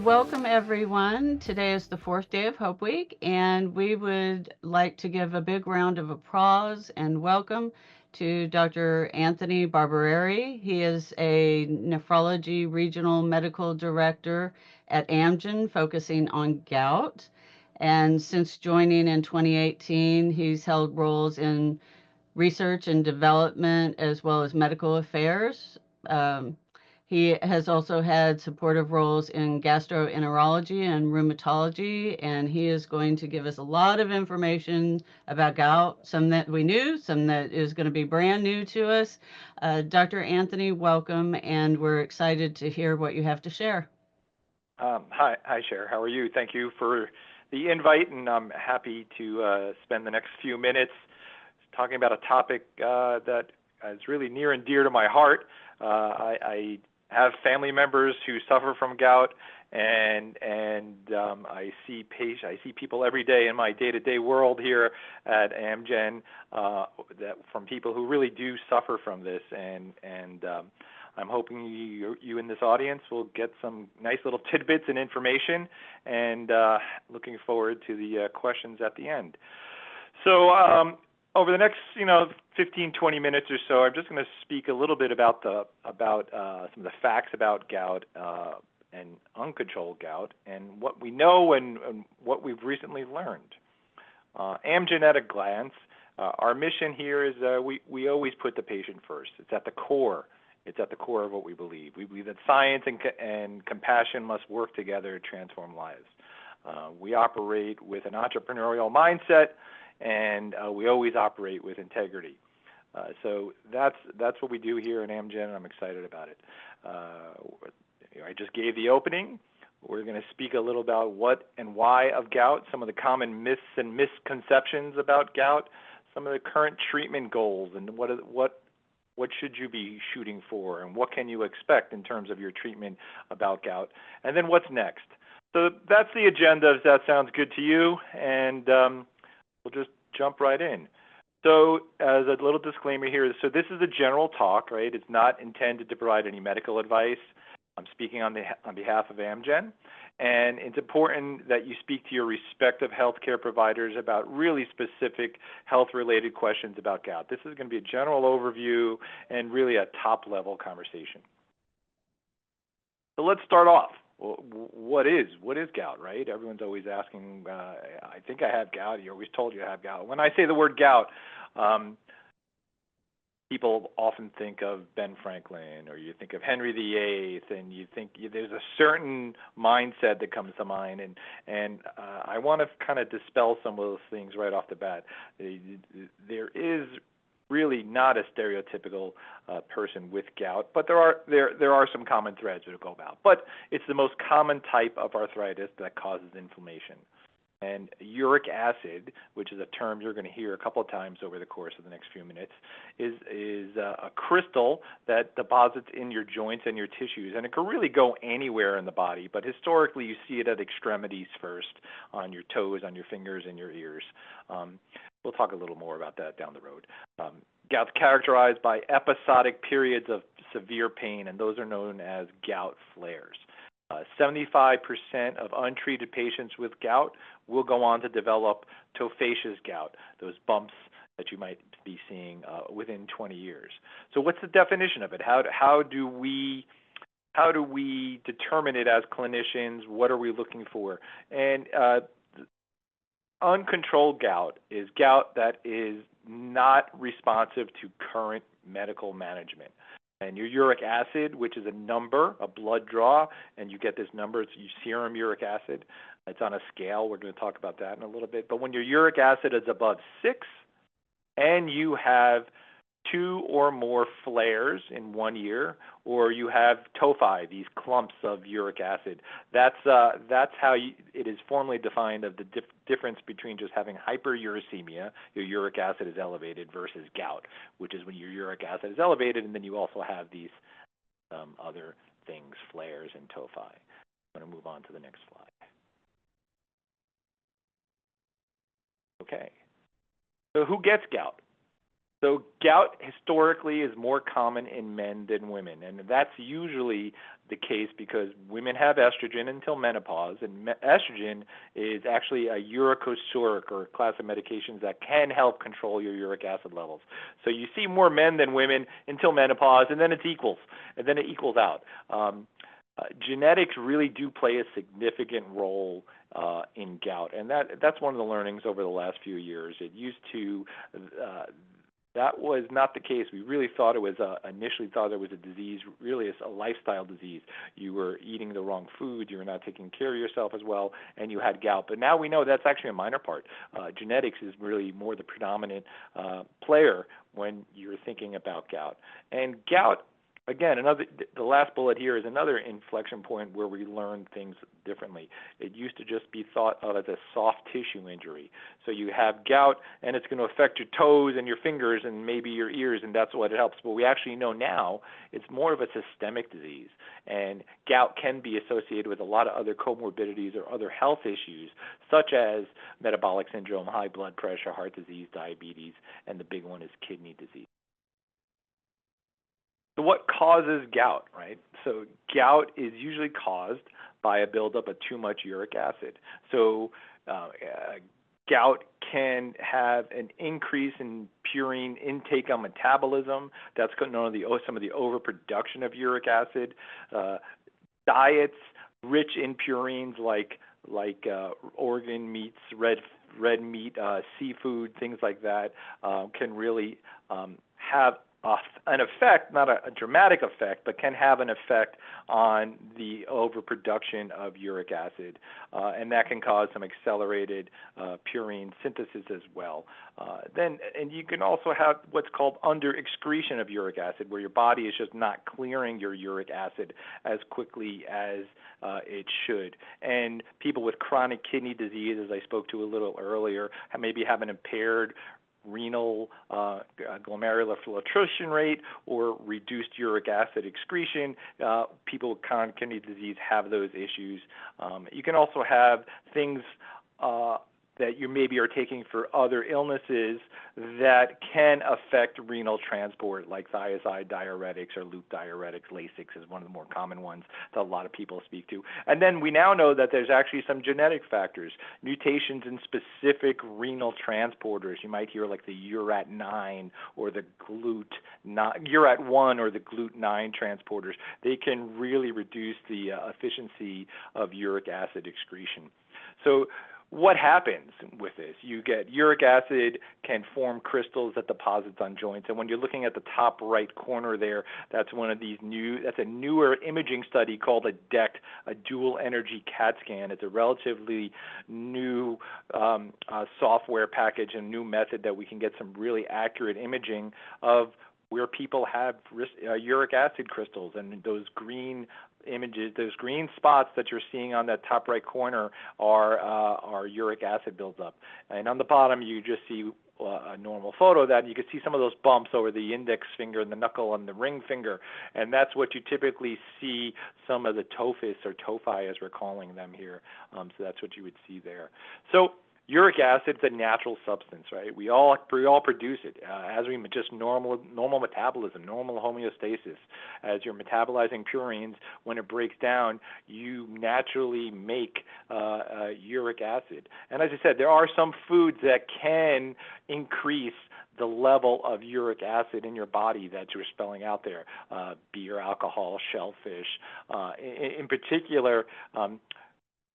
welcome everyone. Today is the fourth day of Hope Week, and we would like to give a big round of applause and welcome to Dr. Anthony Barbereri. He is a nephrology regional medical director at Amgen, focusing on gout. And since joining in 2018, he's held roles in research and development as well as medical affairs. Um, he has also had supportive roles in gastroenterology and rheumatology, and he is going to give us a lot of information about gout, some that we knew, some that is going to be brand new to us. Dr. Anthony, welcome, and we're excited to hear what you have to share. Hi, Cher. How are you? Thank you for the invite, and I'm happy to spend the next few minutes talking about a topic that is really near and dear to my heart. I have family members who suffer from gout, and I see people every day in my day-to-day world here at Amgen that from people who really do suffer from this, and I'm hoping you in this audience will get some nice little tidbits and information, and looking forward to the questions at the end. So over the next 15, 20 minutes or so, I'm just going to speak a little bit about some of the facts about gout and uncontrolled gout, and what we know and what we've recently learned. Amgen at a glance. Our mission here is we always put the patient first. It's at the core. It's at the core of what we believe. We believe that science and compassion must work together to transform lives. We operate with an entrepreneurial mindset, and we always operate with integrity. So that's what we do here in Amgen, and I'm excited about it. I just gave the opening. We're going to speak a little about what and why of gout, some of the common myths and misconceptions about gout, some of the current treatment goals, and what should you be shooting for, and what can you expect in terms of your treatment about gout, and then what's next. So that's the agenda, if that sounds good to you, and we'll just jump right in. So as a little disclaimer here, so this is a general talk, right? It's not intended to provide any medical advice. I'm speaking on behalf of Amgen, and it's important that you speak to your respective healthcare providers about really specific health-related questions about gout. This is going to be a general overview and really a top-level conversation. So let's start off. What is gout, right? Everyone's always asking, I think I have gout. You're always told you have gout. When I say the word gout, people often think of Ben Franklin, or you think of Henry VIII, and you think there's a certain mindset that comes to mind, and I want to kind of dispel some of those things right off the bat. There is really not a stereotypical person with gout, but there are some common threads that go about. But it's the most common type of arthritis that causes inflammation. And uric acid, which is a term you're going to hear a couple of times over the course of the next few minutes, is a crystal that deposits in your joints and your tissues. And it can really go anywhere in the body, but historically you see it at extremities first, on your toes, on your fingers, and your ears. We'll talk a little more about that down the road. Gout's characterized by episodic periods of severe pain, and those are known as gout flares. 75% of untreated patients with gout will go on to develop tophaceous gout, those bumps that you might be seeing within 20 years. So what's the definition of it? How do we determine it as clinicians? What are we looking for? And uncontrolled gout is gout that is not responsive to current medical management. And your uric acid, which is a number, a blood draw, and you get this number, it's your serum uric acid. It's on a scale. We're going to talk about that in a little bit. But when your uric acid is above 6 and you have 2 or more flares in 1 year, or you have tophi, these clumps of uric acid, that's how it is formally defined of the difference between just having hyperuricemia, your uric acid is elevated, versus gout, which is when your uric acid is elevated, and then you also have these other things, flares and tophi. I'm going to move on to the next slide. Okay. So who gets gout? So gout historically is more common in men than women, and that's usually the case because women have estrogen until menopause, and estrogen is actually a uricosuric or class of medications that can help control your uric acid levels. So you see more men than women until menopause, and then it equals out. Genetics really do play a significant role in gout, and that's one of the learnings over the last few years. It used to that was not the case. We really thought it was initially thought it was a disease. Really, it's a lifestyle disease. You were eating the wrong food, you were not taking care of yourself as well, and you had gout. But now we know that's actually a minor part. Genetics is really more the predominant player when you're thinking about gout. And gout, again, the last bullet here is another inflection point where we learn things differently. It used to just be thought of as a soft tissue injury. So you have gout, and it's going to affect your toes and your fingers and maybe your ears, and that's what it helps. But we actually know now it's more of a systemic disease, and gout can be associated with a lot of other comorbidities or other health issues, such as metabolic syndrome, high blood pressure, heart disease, diabetes, and the big one is kidney disease. So what causes gout, right? So gout is usually caused by a buildup of too much uric acid. So gout can have an increase in purine intake on metabolism. That's known as some of the overproduction of uric acid. Diets rich in purines like organ meats, red meat, seafood, things like that can really have an effect, not a dramatic effect, but can have an effect on the overproduction of uric acid, and that can cause some accelerated purine synthesis as well. And you can also have what's called under-excretion of uric acid, where your body is just not clearing your uric acid as quickly as it should. And people with chronic kidney disease, as I spoke to a little earlier, maybe have an impaired renal glomerular filtration rate or reduced uric acid excretion. People with chronic kidney disease have those issues. You can also have things that you maybe are taking for other illnesses that can affect renal transport, like thiazide diuretics or loop diuretics. Lasix is one of the more common ones that a lot of people speak to. And then we now know that there's actually some genetic factors, mutations in specific renal transporters. You might hear like the URAT9 or the URAT1 or the GLUT9 transporters. They can really reduce the efficiency of uric acid excretion. So what happens with this? You get uric acid can form crystals that deposits on joints, and when you're looking at the top right corner there, that's a newer imaging study called a DECT, a dual energy CAT scan. It's a relatively new software package and new method that we can get some really accurate imaging of where people have uric acid crystals, and those green images, those green spots that you're seeing on that top right corner are uric acid buildup. And on the bottom, you just see a normal photo of that, and you can see some of those bumps over the index finger and the knuckle and the ring finger, and that's what you typically see some of the tophus or tophi, as we're calling them here. So that's what you would see there. So uric acid is a natural substance, right? We all produce it as we just normal metabolism, normal homeostasis. As you're metabolizing purines, when it breaks down, you naturally make uric acid. And as I said, there are some foods that can increase the level of uric acid in your body that you're spelling out there: beer, alcohol, shellfish. In particular,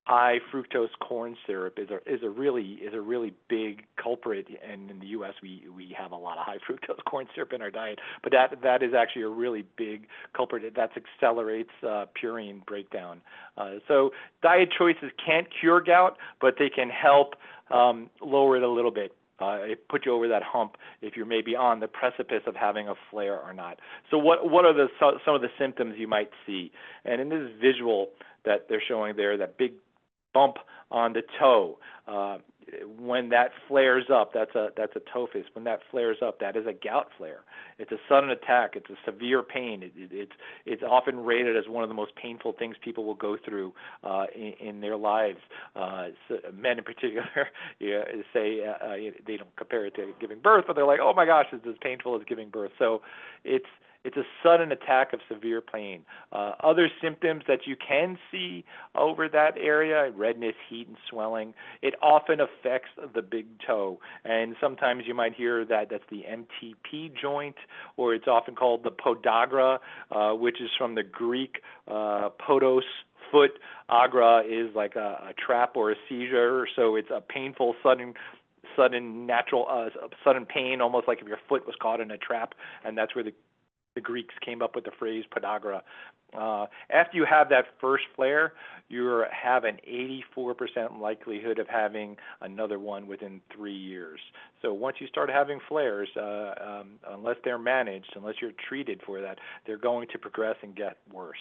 high fructose corn syrup is a really big culprit, and in the U.S. we have a lot of high fructose corn syrup in our diet, but that is actually a really big culprit that accelerates purine breakdown. So diet choices can't cure gout, but they can help lower it a little bit. It put you over that hump if you're maybe on the precipice of having a flare or not. So what are some of the symptoms you might see? And in this visual that they're showing there, that big bump on the toe, when that flares up, that's a tophus. When that flares up, that is a gout flare. It's a sudden attack. It's a severe pain. It's often rated as one of the most painful things people will go through in their lives. So men in particular, yeah, say they don't compare it to giving birth, but they're like, oh my gosh, it's as painful as giving birth. So it's a sudden attack of severe pain. Other symptoms that you can see over that area: redness, heat, and swelling. It often affects the big toe, and sometimes you might hear that that's the MTP joint, or it's often called the podagra, which is from the Greek podos, foot. Agra is like a trap or a seizure, so it's a painful, sudden pain, almost like if your foot was caught in a trap, and that's where the Greeks came up with the phrase podagra. After you have that first flare, you have an 84% likelihood of having another one within 3 years. So once you start having flares, unless they're managed, unless you're treated for that, they're going to progress and get worse.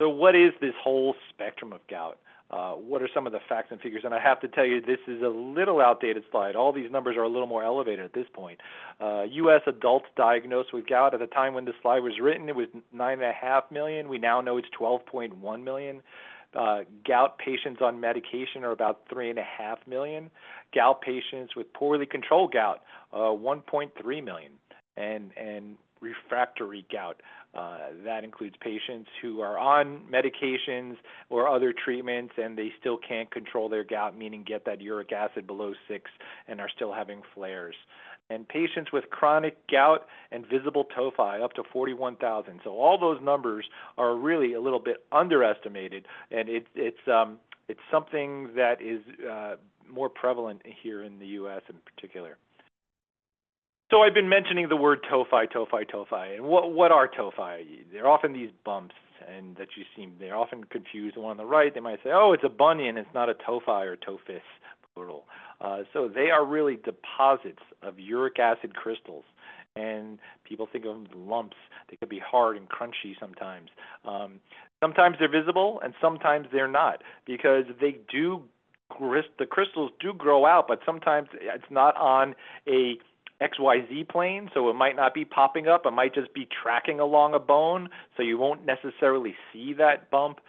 So what is this whole spectrum of gout? What are some of the facts and figures? And I have to tell you, this is a little outdated slide. All these numbers are a little more elevated at this point. U.S. adults diagnosed with gout at the time when this slide was written, it was 9.5 million. We now know it's 12.1 million. Gout patients on medication are about 3.5 million. Gout patients with poorly controlled gout, 1.3 million. And refractory gout. That includes patients who are on medications or other treatments and they still can't control their gout, meaning get that uric acid below 6 and are still having flares. And patients with chronic gout and visible tophi up to 41,000. So all those numbers are really a little bit underestimated, and it's something that is more prevalent here in the U.S. in particular. So I've been mentioning the word tophi, and what are tophi? They're often these bumps, and that you see. They're often confused. The one on the right, they might say, "Oh, it's a bunion. It's not a tophi or tophus, plural." So they are really deposits of uric acid crystals, and people think of them as lumps. They could be hard and crunchy sometimes. Sometimes they're visible, and sometimes they're not, because they do. The crystals do grow out, but sometimes it's not on a XYZ plane, so it might not be popping up. It might just be tracking along a bone, so you won't necessarily see that bump.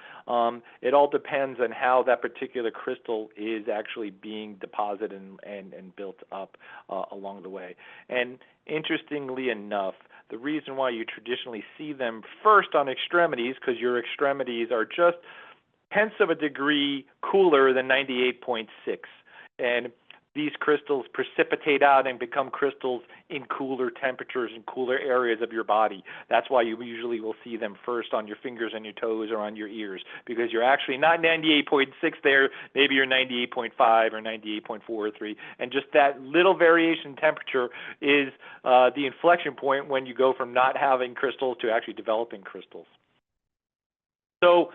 It all depends on how that particular crystal is actually being deposited and built up along the way. And interestingly enough, the reason why you traditionally see them first on extremities, because your extremities are just tenths of a degree cooler than 98.6, and these crystals precipitate out and become crystals in cooler temperatures and cooler areas of your body. That's why you usually will see them first on your fingers and your toes or on your ears, because you're actually not 98.6 there. Maybe you're 98.5 or 98.4 or 3. And just that little variation in temperature is the inflection point when you go from not having crystals to actually developing crystals. So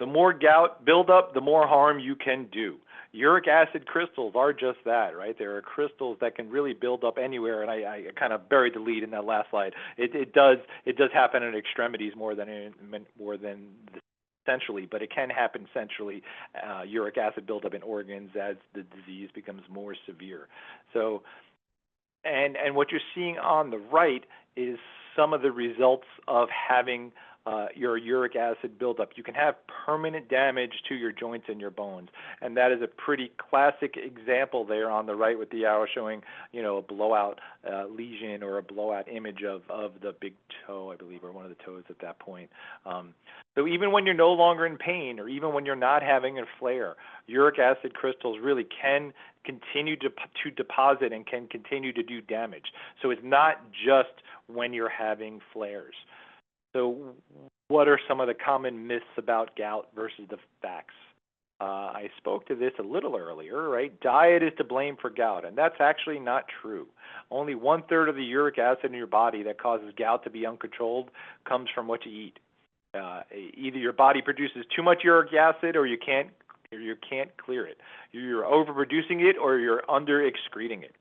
the more gout buildup, the more harm you can do. Uric acid crystals are just that, right? There are crystals that can really build up anywhere, and I kind of buried the lead in that last slide. It does happen in extremities more than centrally, but it can happen centrally. Uric acid buildup in organs as the disease becomes more severe. So, and what you're seeing on the right is some of the results of having your uric acid buildup. You can have permanent damage to your joints and your bones, and that is a pretty classic example there on the right with the arrow showing, a blowout lesion or a blowout image of the big toe, I believe, or one of the toes at that point. So even when you're no longer in pain, or even when you're not having a flare, uric acid crystals really can continue to deposit and can continue to do damage. So it's not just when you're having flares. So what are some of the common myths about gout versus the facts? I spoke to this a little earlier, right? Diet is to blame for gout, and that's actually not true. Only 1/3 of the uric acid in your body that causes gout to be uncontrolled comes from what you eat. Either your body produces too much uric acid or you can't clear it. You're overproducing it or you're under-excreting it.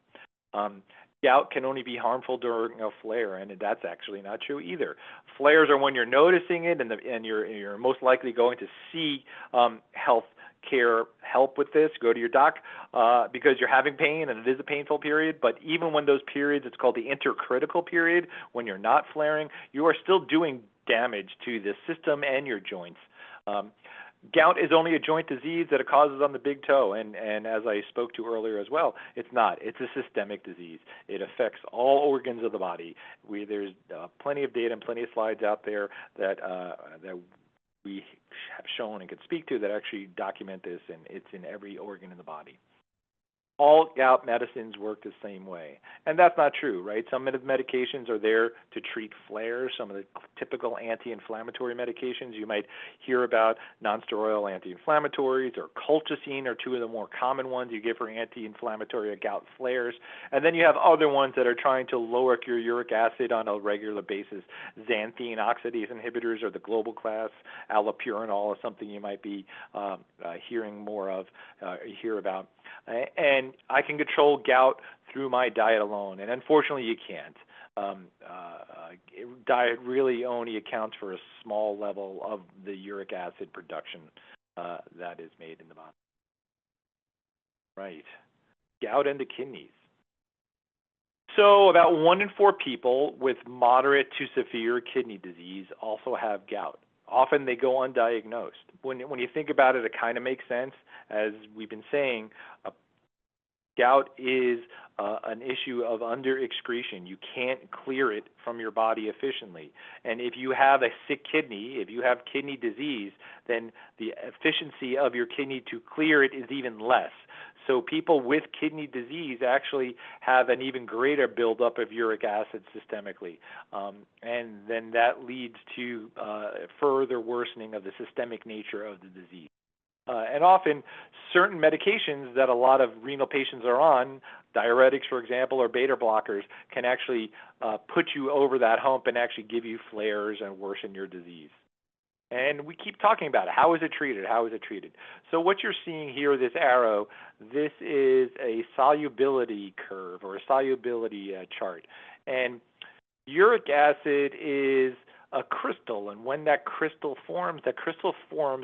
Gout can only be harmful during a flare, and that's actually not true either. Flares are when you're noticing it, and you're most likely going to see health care help with this, go to your doc because you're having pain and it is a painful period. But even when those periods, it's called the intercritical period, when you're not flaring, you are still doing damage to the system and your joints. Gout is only a joint disease that it causes on the big toe, and as I spoke to earlier as well, it's not. It's a systemic disease. It affects all organs of the body. There's plenty of data and plenty of slides out there that we have shown and can speak to that actually document this, and it's in every organ in the body. All gout medicines work the same way. And that's not true, right? Some medications are there to treat flares. Some of the typical anti-inflammatory medications you might hear about, nonsteroidal anti-inflammatories or colchicine are two of the more common ones you give for anti-inflammatory gout flares. And then you have other ones that are trying to lower your uric acid on a regular basis. Xanthine oxidase inhibitors or the global class. Allopurinol is something you might be hearing more of, hear about. And I can control gout through my diet alone, and unfortunately you can't. Diet really only accounts for a small level of the uric acid production that is made in the body. Right. Gout and the kidneys. So about 1 in 4 people with moderate to severe kidney disease also have gout. Often they go undiagnosed. When you think about it, it kind of makes sense. As we've been saying, gout is an issue of under-excretion. You can't clear it from your body efficiently. And if you have a sick kidney, if you have kidney disease, then the efficiency of your kidney to clear it is even less. So people with kidney disease actually have an even greater buildup of uric acid systemically. And then that leads to further worsening of the systemic nature of the disease. And often, certain medications that a lot of renal patients are on, diuretics, for example, or beta blockers, can actually put you over that hump and actually give you flares and worsen your disease. And we keep talking about it. How is it treated? How is it treated? So what you're seeing here, this arrow, this is a solubility curve or a solubility chart. And uric acid is a crystal, and when that crystal forms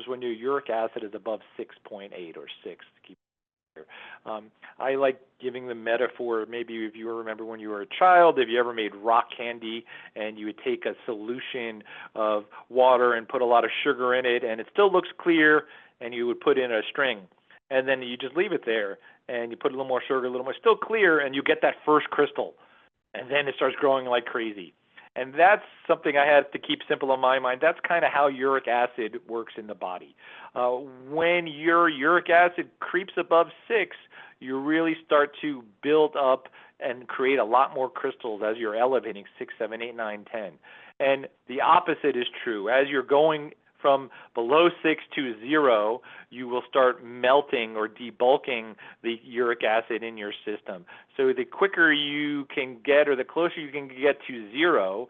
when your uric acid is above 6.8 or 6 to keep it here. I like giving the metaphor, maybe if you remember when you were a child, if you ever made rock candy and you would take a solution of water and put a lot of sugar in it and it still looks clear, and you would put in a string, and then you just leave it there and you put a little more sugar, a little more, still clear, and you get that first crystal, and then it starts growing like crazy. And that's something I have to keep simple in my mind. That's kind of how uric acid works in the body. When your uric acid creeps above 6, you really start to build up and create a lot more crystals as you're elevating 6, 7, 8, 9, 10. And the opposite is true. As you're going from below 6 to 0, you will start melting or debulking the uric acid in your system. So the quicker you can get, or the closer you can get to 0,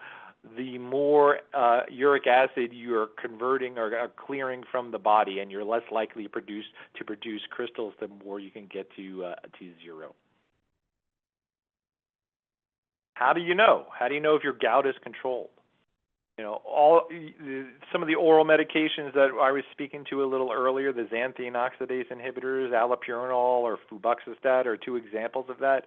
the more uric acid you're converting or clearing from the body, and you're less likely to produce crystals the more you can get to 0. How do you know? How do you know if your gout is controlled? Some of the oral medications that I was speaking to a little earlier, the xanthine oxidase inhibitors, allopurinol or fluvoxostat are 2 examples of that.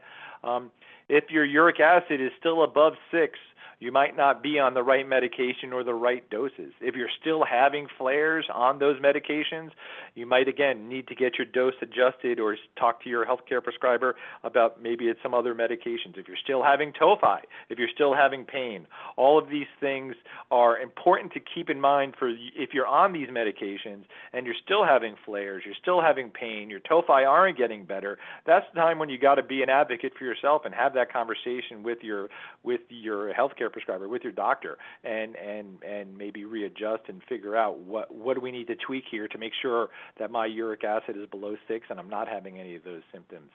If your uric acid is still above 6, you might not be on the right medication or the right doses. If you're still having flares on those medications, you might, again, need to get your dose adjusted or talk to your healthcare prescriber about maybe it's some other medications. If you're still having tophi, if you're still having pain, all of these things are important to keep in mind for if you're on these medications and you're still having flares, you're still having pain, your tophi aren't getting better, that's the time when you got to be an advocate for yourself and have that conversation with your healthcare prescriber, with your doctor, and maybe readjust and figure out what do we need to tweak here to make sure that my uric acid is below 6 and I'm not having any of those symptoms.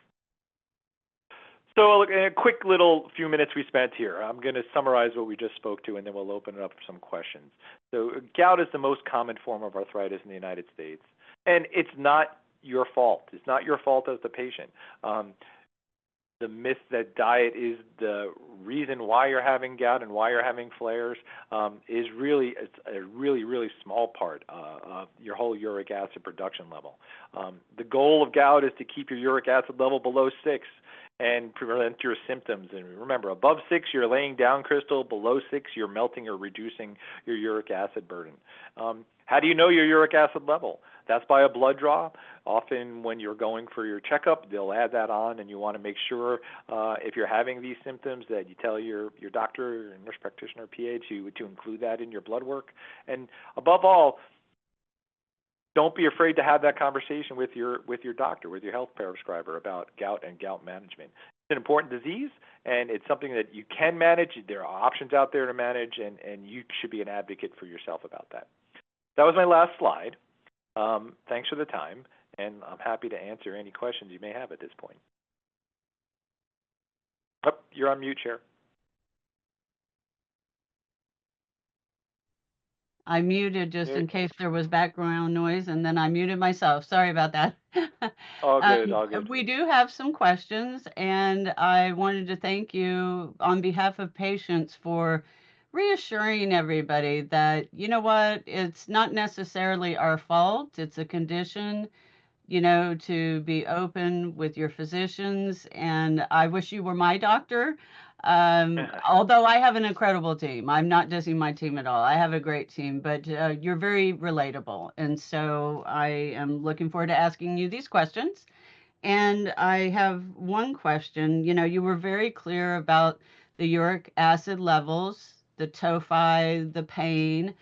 So a quick little few minutes we spent here. I'm going to summarize what we just spoke to, and then we'll open it up for some questions. So gout is the most common form of arthritis in the United States, and it's not your fault. It's not your fault as the patient. the myth that diet is the reason why you're having gout and why you're having flares is really it's a really small part of your whole uric acid production level. The goal of gout is to keep your uric acid level below 6 and prevent your symptoms. And remember, above 6, you're laying down crystal. Below 6, you're melting or reducing your uric acid burden. How do you know your uric acid level? That's by a blood draw. Often, when you're going for your checkup, they'll add that on, and you want to make sure if you're having these symptoms that you tell your doctor, your nurse practitioner, PA to include that in your blood work. And above all, don't be afraid to have that conversation with your doctor, with your health prescriber about gout and gout management. It's an important disease, and it's something that you can manage. There are options out there to manage, and you should be an advocate for yourself about that. That was my last slide. Thanks for the time, and I'm happy to answer any questions you may have at this point. Oh, you're on mute, Chair. I muted just in case there was background noise, and then I muted myself. Sorry about that. All good, all good. We do have some questions, and I wanted to thank you on behalf of patients for reassuring everybody that, you know what, it's not necessarily our fault. It's a condition, to be open with your physicians. And I wish you were my doctor. Although I have an incredible team, I'm not dissing my team at all. I have a great team, but you're very relatable. And so I am looking forward to asking you these questions. And I have one question. You were very clear about the uric acid levels, the tophi, the pain,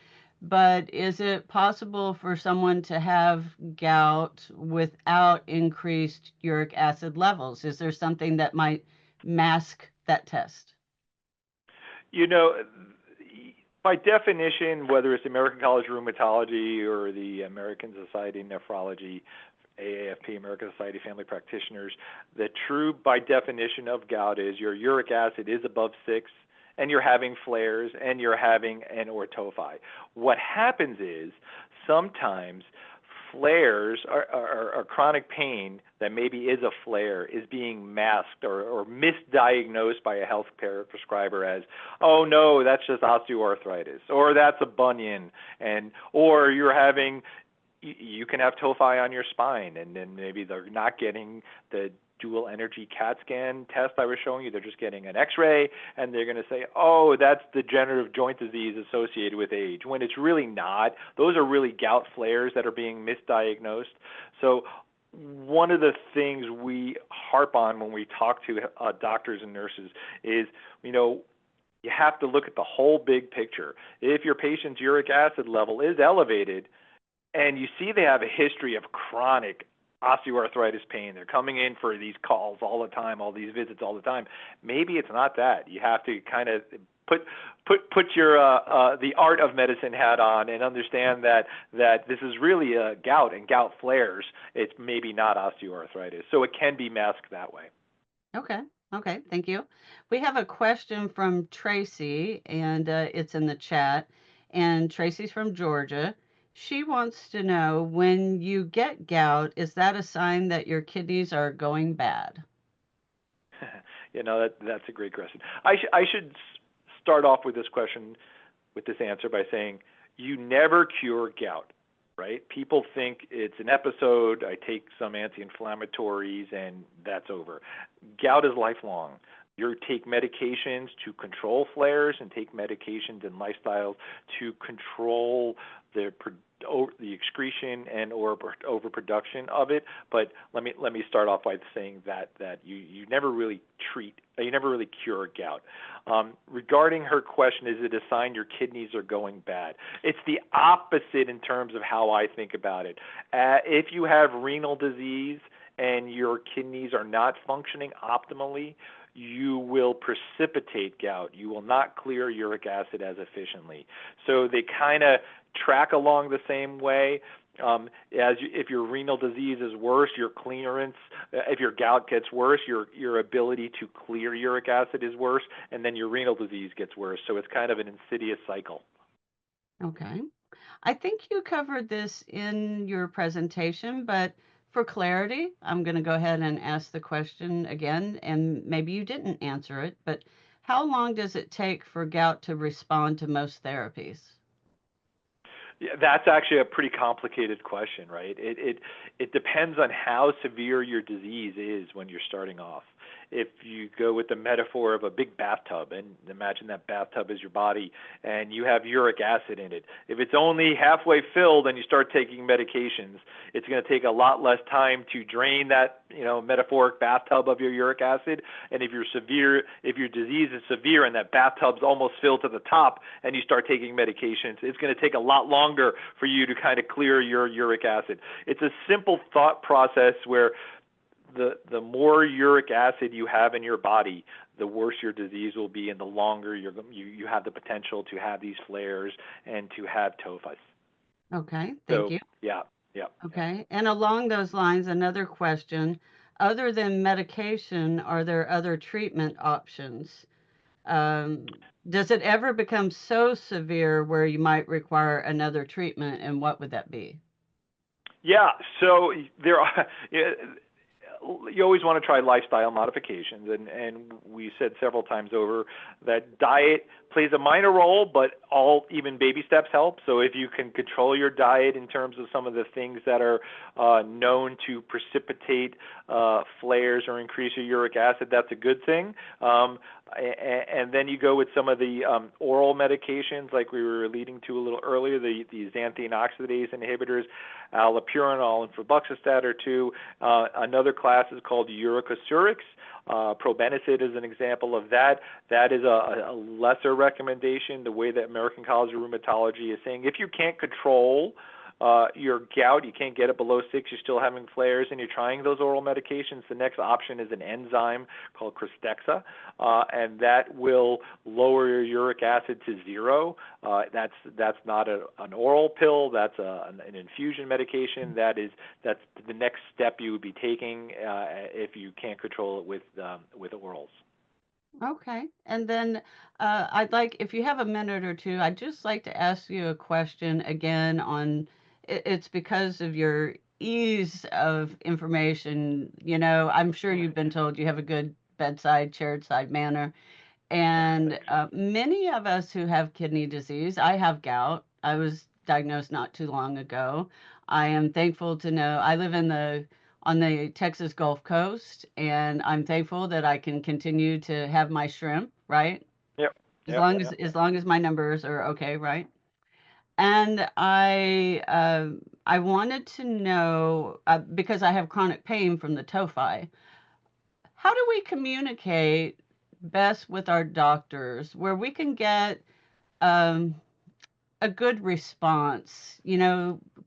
but is it possible for someone to have gout without increased uric acid levels? Is there something that might mask that test? You know, by definition, whether it's the American College of Rheumatology or the American Society of Nephrology, AAFP, American Society of Family Practitioners, the true, by definition of gout is your uric acid is above 6, and you're having flares, and you're having an ortophi. What happens is sometimes flares or chronic pain that maybe is a flare is being masked or misdiagnosed by a healthcare prescriber as, oh no, that's just osteoarthritis, or that's a bunion, or you're having, you can have tophi on your spine, and then maybe they're not getting the dual energy CAT scan test I was showing you. They're just getting an X-ray, and they're going to say, oh, that's degenerative joint disease associated with age, when it's really not. Those are really gout flares that are being misdiagnosed. So one of the things we harp on when we talk to doctors and nurses is, you have to look at the whole big picture. If your patient's uric acid level is elevated, and you see they have a history of chronic osteoarthritis pain, they're coming in for these calls all the time, all these visits all the time, maybe it's not that. You have to kind of put your the art of medicine hat on and understand that this is really a gout and gout flares. It's maybe not osteoarthritis, so it can be masked that way. Okay, thank you. We have a question from Tracy, and it's in the chat. And Tracy's from Georgia. She wants to know, when you get gout, is that a sign that your kidneys are going bad? That's a great question. I should start off with this question, with this answer, by saying you never cure gout, right? People think it's an episode, I take some anti-inflammatories and that's over. Gout is lifelong. You take medications to control flares and take medications and lifestyles to control the excretion and or overproduction of it. But let me start off by saying that you never really cure gout. Regarding her question, is it a sign your kidneys are going bad? It's the opposite in terms of how I think about it. If you have renal disease and your kidneys are not functioning optimally, you will precipitate gout. You will not clear uric acid as efficiently. So they kind of track along the same way. If your renal disease is worse, your clearance, if your gout gets worse, your ability to clear uric acid is worse, and then your renal disease gets worse. So it's kind of an insidious cycle. Okay. I think you covered this in your presentation, but For clarity, I'm going to go ahead and ask the question again, and maybe you didn't answer it, but how long does it take for gout to respond to most therapies? Yeah, that's actually a pretty complicated question, right? It depends on how severe your disease is when you're starting off. If you go with the metaphor of a big bathtub, and imagine that bathtub is your body, and you have uric acid in it. If it's only halfway filled and you start taking medications, it's going to take a lot less time to drain that, metaphoric bathtub of your uric acid. And if your disease is severe and that bathtub's almost filled to the top, and you start taking medications, it's going to take a lot longer for you to kind of clear your uric acid. It's a simple thought process where the more uric acid you have in your body, the worse your disease will be, and the longer you have the potential to have these flares and to have tophus. Okay, thank So you. yeah, yeah, yeah. Okay, and along those lines, another question. Other than medication, are there other treatment options? Does it ever become so severe where you might require another treatment, and what would that be? Yeah, so there are. You always want to try lifestyle modifications, and we said several times over that diet plays a minor role, but even baby steps help. So if you can control your diet in terms of some of the things that are known to precipitate flares or increase your uric acid, that's a good thing. And then you go with some of the oral medications, like we were leading to a little earlier, the xanthine oxidase inhibitors, allopurinol and febuxostat are two. Another class is called uricosurics. Probenecid is an example of that. That is a lesser recommendation. The way that American College of Rheumatology is saying, if you can't control your gout, you can't get it below 6, you're still having flares, and you're trying those oral medications, the next option is an enzyme called Krystexxa, and that will lower your uric acid to 0. That's not an oral pill. That's an infusion medication. That's the next step you would be taking if you can't control it with orals. Okay. And then I'd like, if you have a minute or two, I'd just like to ask you a question again on it's because of your ease of information. I'm sure you've been told you have a good bedside, chaired side manner. And Thanks. many of us who have kidney disease, I have gout. I was diagnosed not too long ago. I am thankful to know I live on the Texas Gulf Coast, and I'm thankful that I can continue to have my shrimp, right? Yep. As Yep. long as Yep. as long as my numbers are okay, right? And I wanted to know because I have chronic pain from the tophi. How do we communicate best with our doctors where we can get um, a good response,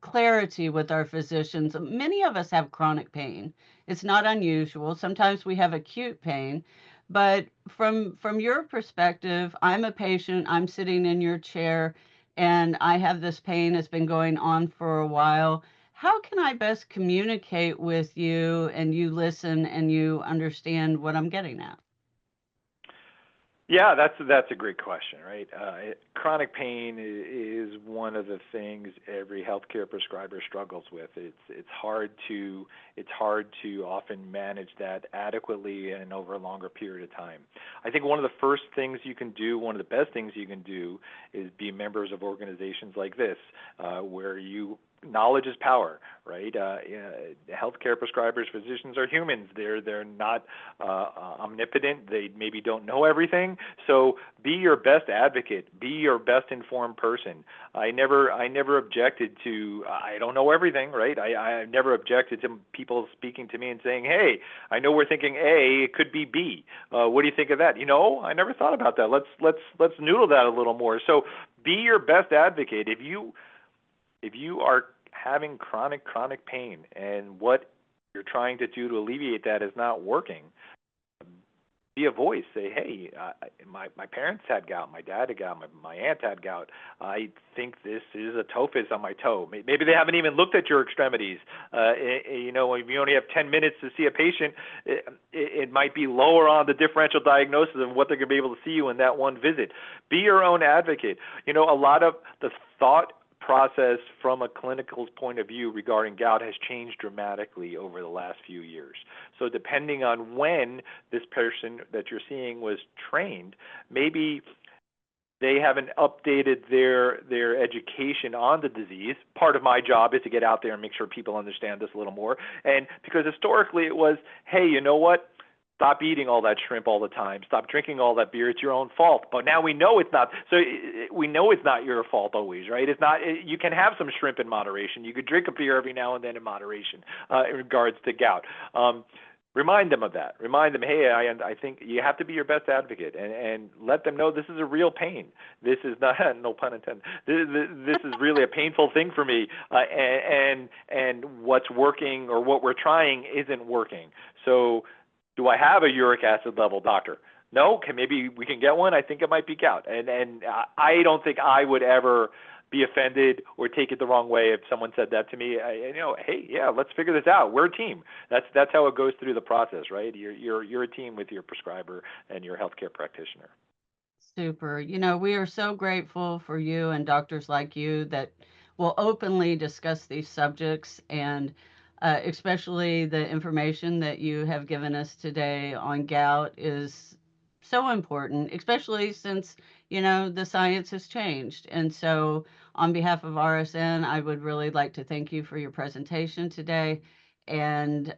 clarity with our physicians? Many of us have chronic pain. It's not unusual. Sometimes we have acute pain, but from your perspective, I'm a patient, I'm sitting in your chair, and I have this pain. It's been going on for a while. How can I best communicate with you and you listen and you understand what I'm getting at? Yeah, that's a great question, right? Chronic pain is one of the things every healthcare prescriber struggles with. It's hard to often manage that adequately and over a longer period of time. I think one of the first things you can do, one of the best things you can do, is be members of organizations like this, where knowledge is power, right? Healthcare prescribers, physicians are humans. They're not omnipotent. They maybe don't know everything. So be your best advocate. Be your best informed person. I never objected to. I don't know everything, right? I never objected to people speaking to me and saying, "Hey, I know we're thinking A. It could be B. What do you think of that?" I never thought about that. Let's noodle that a little more. So be your best advocate. If you are having chronic pain and what you're trying to do to alleviate that is not working, be a voice. Say, hey, my parents had gout, my dad had gout, my aunt had gout. I think this is a tophus on my toe. Maybe they haven't even looked at your extremities. If you only have 10 minutes to see a patient, it might be lower on the differential diagnosis of what they're going to be able to see you in that one visit. Be your own advocate. A lot of the thought process from a clinical point of view regarding gout has changed dramatically over the last few years. So depending on when this person that you're seeing was trained, maybe they haven't updated their education on the disease. Part of my job is to get out there and make sure people understand this a little more. And because historically it was, hey, you know what? Stop eating all that shrimp all the time. Stop drinking all that beer. It's your own fault. But now we know it's not. So we know it's not your fault always, right? It's not. You can have some shrimp in moderation. You could drink a beer every now and then in moderation in regards to gout. Remind them of that. Remind them, hey, I think you have to be your best advocate, and let them know this is a real pain. This is not, no pun intended. This is really a painful thing for me, and what's working or what we're trying isn't working. So, do I have a uric acid level, doctor? No. Maybe we can get one. I think it might be gout, and I don't think I would ever be offended or take it the wrong way if someone said that to me. Hey, yeah, let's figure this out. We're a team. That's how it goes through the process, right? You're a team with your prescriber and your healthcare practitioner. Super. We are so grateful for you and doctors like you that will openly discuss these subjects, and especially the information that you have given us today on gout is so important, especially since, the science has changed. And so on behalf of RSN, I would really like to thank you for your presentation today. And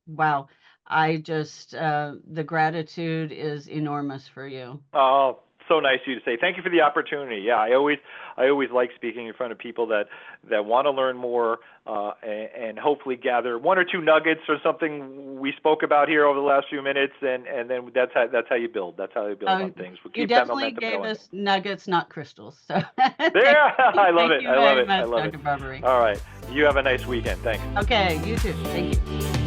wow, the gratitude is enormous for you. Oh, so nice of you to say. Thank you for the opportunity. Yeah, I always like speaking in front of people that want to learn more and hopefully gather one or two nuggets or something we spoke about here over the last few minutes, and then that's how you build. That's how you build on things. We'll You keep that definitely momentum gave going. us nuggets, not crystals. So There, I love thank it. you I love very it. I much, love it. Dr. Barbary. All right, you have a nice weekend. Thanks. Okay, you too. Thank you.